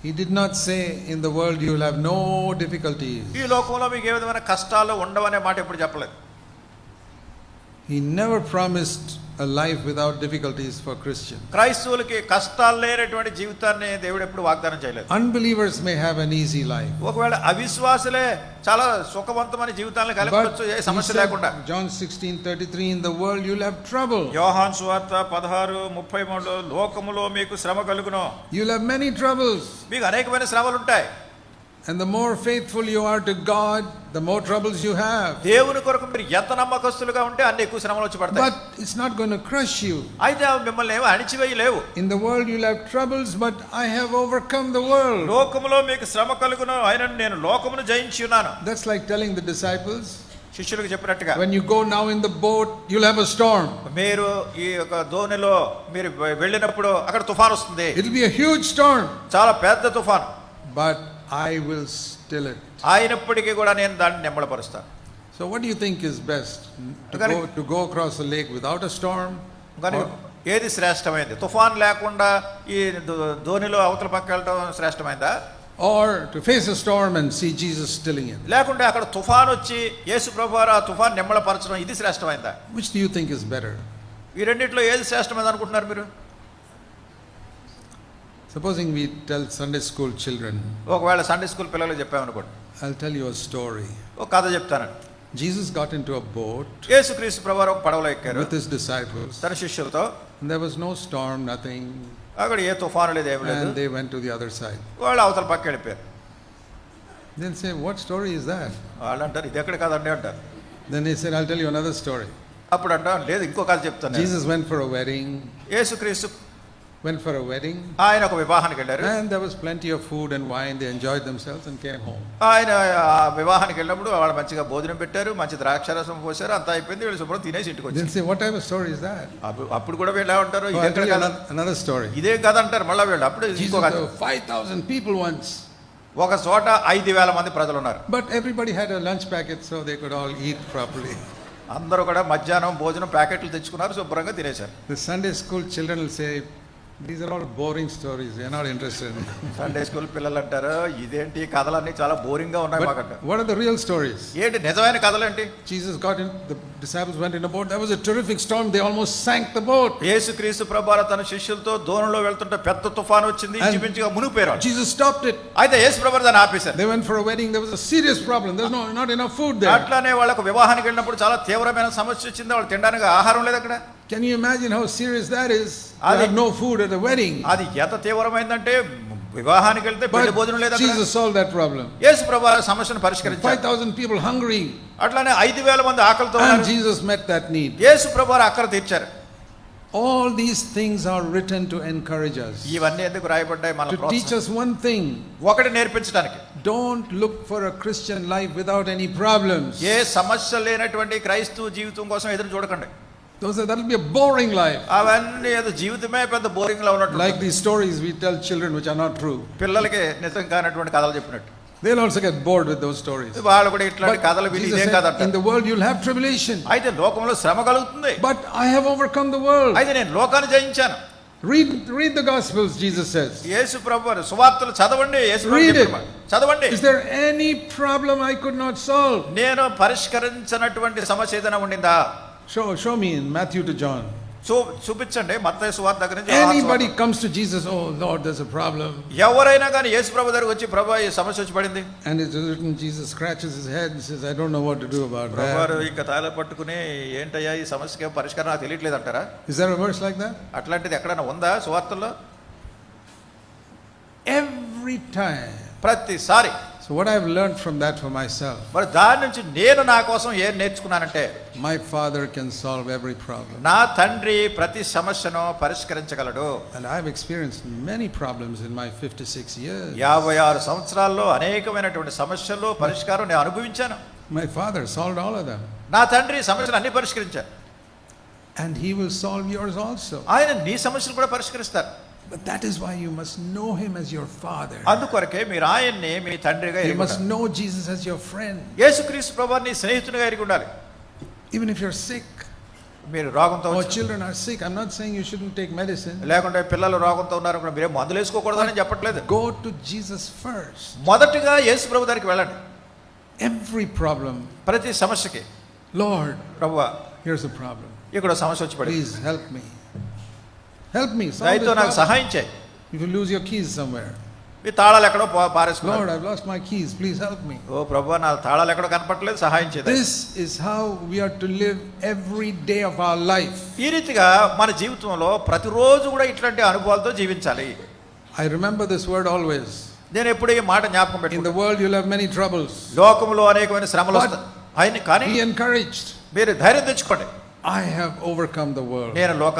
He did not say in the world you will have no difficulties. ఈ లోకంలో మీకు ఏ విధమైన కష్టాలు ఉండవనే మాట ఎప్పుడు చెప్పలేదు. He never promised a life without difficulties for Christians. క్రైస్తవులకి కష్టాలు లేనటువంటి జీవితాన్ని దేవుడు ఎప్పుడు వాగ్దానం చేయలేదు. Unbelievers may have an easy life. ఒకవేళ అవిశ్వాసులే చాలా సుఖవంతమైన జీవితాలను కలిగి ఉండొచ్చు, ఏ సమస్య లేకుండా. John 16:33 in the world you'll have trouble. యోహాను సువార్త 16:33 లోకములో మీకు శ్రమ కలుగును. You'll have many troubles. మీకు అనేకమైన శ్రమలు ఉంటాయి. And the more faithful you are to God, the more troubles you have. దేవుని కొరకు మీరు ఎంత నమ్మకస్తులుగా ఉంటే అన్ని ఎక్కువ శ్రమలు వచ్చి పడతాయి. But it's not going to crush you. అయితే మిమ్మల్ని ఏమీ అణిచివేయలేవు. In the world you'll have troubles, but I have overcome the world. లోకములో మీకు శ్రమ కలుగును, అయినను నేను లోకమును జయించి ఉన్నాను. That's like telling the disciples, శిష్యులకు చెప్పినట్టుగా, when you go now in the boat you'll have a storm. మీరు ఈ యొక్క దోణిలో మీరు వెళ్ళినప్పుడు అక్కడ తుఫాను వస్తుంది. It'll be a huge storm. చాలా పెద్ద తుఫాను. But I will still it. అయినప్పటికీ కూడా నేను దాన్ని నెమ్మదిపరుస్తాను. So what do you think is best? To go across the lake without a storm? ఏది శ్రేష్టమైంది? తుఫాన్ లేకుండా ఈ ధోనిలో అవతల పక్క వెళ్ళడం శ్రేష్టమైందా? Or to face a storm and see Jesus stilling it? లేకుంటే అక్కడ తుఫాన్ వచ్చి యేసు ప్రభువారు ఆ తుఫాన్ నెమ్మదిపరచడం, ఇది శ్రేష్టమైందా? Which do you think is better? ఈ రెండిట్లో ఏది శ్రేష్టమైంది అనుకుంటున్నారు మీరు? Supposing we tell Sunday school children, ఒకవేళ సండే స్కూల్ పిల్లలకు చెప్పామనుకోండి, I'll tell you a story. ఒక కథ చెప్తాను. Jesus got into a boat యేసుక్రీస్తు ప్రభువారు ఒక పడవలో ఎక్కారు with his disciples. తన శిష్యులతో. And there was no storm, nothing. అక్కడ ఏ తుఫాను లేదు, ఏమి లేదు. And they went to the other side. వాళ్ళు అవతల పక్క వెళ్ళిపోయారు. They'll say, what story is that? వాళ్ళు అంటారు, ఇది ఎక్కడ కదండి అంటారు. Then they said, I'll tell you another story. అప్పుడు అంటారు, లేదు ఇంకో కథ చెప్తాను. Jesus went for a wedding. యేసుక్రీస్తు Went for a wedding. ఆయన ఒక వివాహానికి వెళ్ళారు. And there was plenty of food and wine. They enjoyed themselves and came home. ఆయన వివాహానికి వెళ్ళినప్పుడు వాళ్ళు మంచిగా భోజనం పెట్టారు, మంచి ద్రాక్షారసం పోసారు, అంతా అయిపోయింది. వీళ్ళు శుభ్రం తినేసి ఇంటికి వచ్చారు. They'll say, what type of story is that? అప్పుడు కూడా వీళ్ళు ఉంటారు, Oh, I'll tell you another story. ఇదే కథ అంటారు మళ్ళీ వీళ్ళు. అప్పుడు ఇంకో కథ. 5,000 people once. ఒక చోట 5,000 మంది ప్రజలు ఉన్నారు. But everybody had a lunch packet so they could all eat properly. అందరూ కూడా మధ్యాహ్నం భోజనం ప్యాకెట్లు తెచ్చుకున్నారు, శుభ్రంగా తినేశారు. The Sunday school children will say, these are all boring stories. They are not interested in it. Sunday school పిల్లలు అంటారు, ఇదేంటి కథలన్నీ చాలా బోరింగ్ గా ఉన్నాయి మాకంట. What are the real stories? ఏంటి నిజమైన కథలు ఏంటి? Jesus got in, the disciples went in a boat. There was a terrific storm. They almost sank the boat. యేసుక్రీస్తు ప్రభువారు తన శిష్యులతో దోణిలో వెళ్తుంటే పెద్ద తుఫాను వచ్చింది, ఇంచుమించుగా మునిగిపోయారు. Jesus stopped it. అయితే యేసు ప్రభువారు దాన్ని ఆపేశారు. They went for a wedding. There was a serious problem. There's not enough food there. అట్లానే వాళ్ళకు వివాహానికి వెళ్ళినప్పుడు చాలా తీవ్రమైన సమస్య వచ్చింది. వాళ్ళు తినడానికి ఆహారం లేదు అక్కడ. Can you imagine how serious that is? You have no food at a wedding. అది ఎంత తీవ్రమైందంటే వివాహానికి వెళ్తే పెళ్లి భోజనం లేదు అక్కడ. Jesus solved that problem. యేసు ప్రభువారు సమస్యను పరిష్కరించారు. 5,000 people hungry. అట్లానే 5,000 మంది ఆకలితో ఉన్నారు. And Jesus met that need. యేసు ప్రభువారు అక్కర తీర్చారు. All these things are written to encourage us. ఇవన్నీ ఎందుకు రాయబడ్డాయి? మనల్ని To teach us one thing. ఒకటి నేర్పించడానికి. Don't look for a Christian life without any problems. ఏ సమస్య లేనటువంటి క్రైస్తవ జీవితం కోసం ఎదురు చూడకండి. That'll be a boring life. అవన్నీ ఏదో జీవితమే పెద్ద బోరింగ్ లా ఉన్నట్టు. Like these stories we tell children which are not true. పిల్లలకి నిజం కానటువంటి కథలు చెప్పినట్టు. They'll also get bored with those stories. వాళ్ళు కూడా ఇట్లాంటి కథలు విని ఇదేం కథ. In the world you'll have tribulation. అయితే లోకంలో శ్రమ కలుగుతుంది. But I have overcome the world. అయితే నేను లోకాన్ని జయించాను. Read the Gospels, Jesus says. యేసు ప్రభువారు సువార్తలు చదవండి. యేసు ప్రభువారు చదవండి. Is there any problem I could not solve? నేను పరిష్కరించనటువంటి సమస్య ఏదైనా ఉండిందా? Show me in Matthew to John. చూపించండి మత్తయి సువార్త దగ్గర నుంచి. Anybody comes to Jesus, oh Lord, there's a problem. ఎవరైనా కానీ యేసు ప్రభు దగ్గరికి వచ్చి ప్రభువా ఈ సమస్య వచ్చి పడింది. And it's written, Jesus scratches his head and says, I don't know what to do about that. ప్రభువారు ఇంకా తాళ పట్టుకుని ఏంటయ్యా ఈ సమస్యకి పరిష్కారం నాకు తెలియట్లేదు అంటారా? Is there a verse like that? అట్లాంటిది ఎక్కడైనా ఉందా సువార్తల్లో? Every time. ప్రతిసారి. So what I've learned from that for myself. మరి దాని నుంచి నేను నా కోసం ఏం నేర్చుకున్నానంటే, my Father can solve every problem. నా తండ్రి ప్రతి సమస్యను పరిష్కరించగలడు. And I've experienced many problems in my 56 years. 56 సంవత్సరాల్లో అనేకమైనటువంటి సమస్యలు పరిష్కారం నేను అనుభవించాను. My Father solved all of them. నా తండ్రి సమస్యలు అన్ని పరిష్కరించారు. And he will solve yours also. ఆయన నీ సమస్యలు కూడా పరిష్కరిస్తారు. But that is why you must know him as your father. అందుకొరకే మీరు ఆయన్ని మీ తండ్రిగా ఎరిగి ఉండాలి. You must know Jesus as your friend. యేసుక్రీస్తు ప్రభువుని స్నేహితునిగా ఎరిగి ఉండాలి. Even if you're sick. మీరు రోగంతో Or children are sick. I'm not saying you shouldn't take medicine. లేకుంటే పిల్లలు రోగంతో ఉన్నారు కూడా మీరే మందులు వేసుకోకూడదని చెప్పట్లేదు. Go to Jesus first. మొదటిగా యేసు ప్రభు దగ్గరికి వెళ్ళండి. Every problem. ప్రతి సమస్యకి Lord, ప్రభువా here's a problem. ఇక్కడ సమస్య వచ్చి పడింది. Please help me. Help me. Solve దయతో this నాకు problem. సహాయం చేయి. If you lose your keys somewhere. మీ తాళాలు ఎక్కడో పారేసుకున్నారు. Lord, I've lost my keys. Please help me. ఓ ప్రభువా నా తాళాలు ఎక్కడో కనపడలేదు, సహాయం చేయి. This is how we are to live every day of our life. ఈ రీతిగా మన జీవితంలో ప్రతిరోజు కూడా ఇట్లాంటి అనుభవాలతో జీవించాలి. I remember this word always. నేను ఎప్పుడు ఈ మాట జ్ఞాపకం In పెట్టుకుంటాను. the world you'll have many troubles. లోకంలో అనేకమైన శ్రమలు వస్తాయి. ఆయన కానీ Be encouraged. మీరు ధైర్యం తెచ్చుకోండి. I have overcome the world. నేను లోకాన్ని